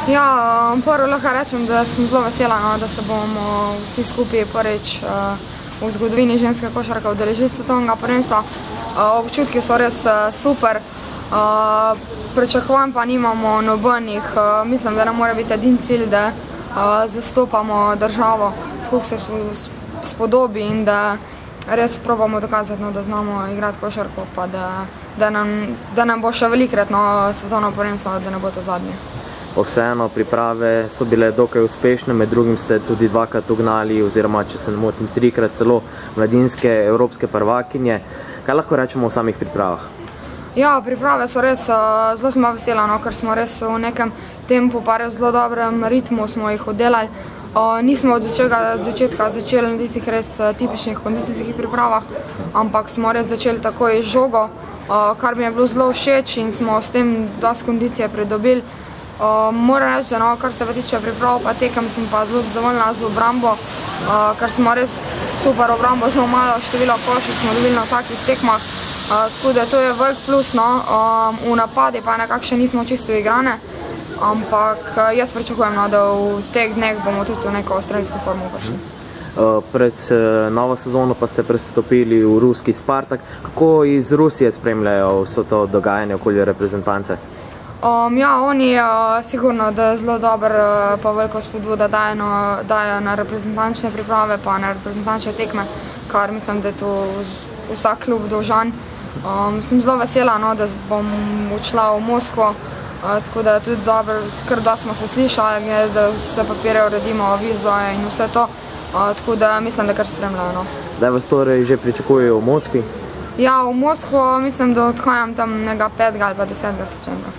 Ja, prvo lahko rečem, da sem zelo vesela, da se bomo vsi skupaj prvič v zgodovini ženske košarke udeležili svetovnega prvenstva. Občutki so res super, pričakovanj pa nimamo nobenih. Mislim, da nam mora biti edini cilj, da zastopamo državo tako, kot se spodobi in da res probamo dokazati, da znamo igrati košarko, pa da nam bo še velikrat svetovno prvenstvo, da ne bo to zadnje. Vseeno, priprave so bile dokaj uspešne, med drugim ste tudi dvakrat ugnali, oziroma, če se ne motim, trikrat celo mladinske evropske prvakinje. Kaj lahko rečemo o samih pripravah? Ja, priprave so res, zelo smo vesela, ker smo res v nekem tempu, pa res zelo dobrem ritmu smo jih oddelali. Nismo od začetka začeli na tistih res tipičnih kondicijskih pripravah, ampak smo res začeli takoj z žogo, kar mi je bilo zelo všeč in smo s tem dosti kondicije pridobili. Moram reči, da kar se pa tiče priprav pa tekem, sem pa zelo zadovoljna z obrambo, ker smo res super obrambo, smo malo število košev smo dobili na vsakih tekmah, tako da to je velik plus. V napadi pa nekako še nismo čisto igrane, ampak jaz pričakujem, da v teh dneh bomo tudi v neko strelsko formo prišli. Pred novo sezono pa ste prestopili v ruski Spartak. Kako iz Rusije spremljajo vso to dogajanje okoli reprezentance? Ja, oni sigurno, da zelo dobro pa veliko spodbuda dajo na reprezentančne priprave pa na reprezentančne tekme, kar mislim, da je to vsak klub dolžan. Sem zelo vesela, da bom odšla v Moskvo, tako da je tudi dobro, ker da smo se slišali, da vse papire uredimo, vizo in vse to, tako da mislim, da kar spremljajo. Kdaj vas torej že pričakujejo v Moskvi? Ja, v Moskvo mislim, da odhajam tam 5. ali pa 10. septembra.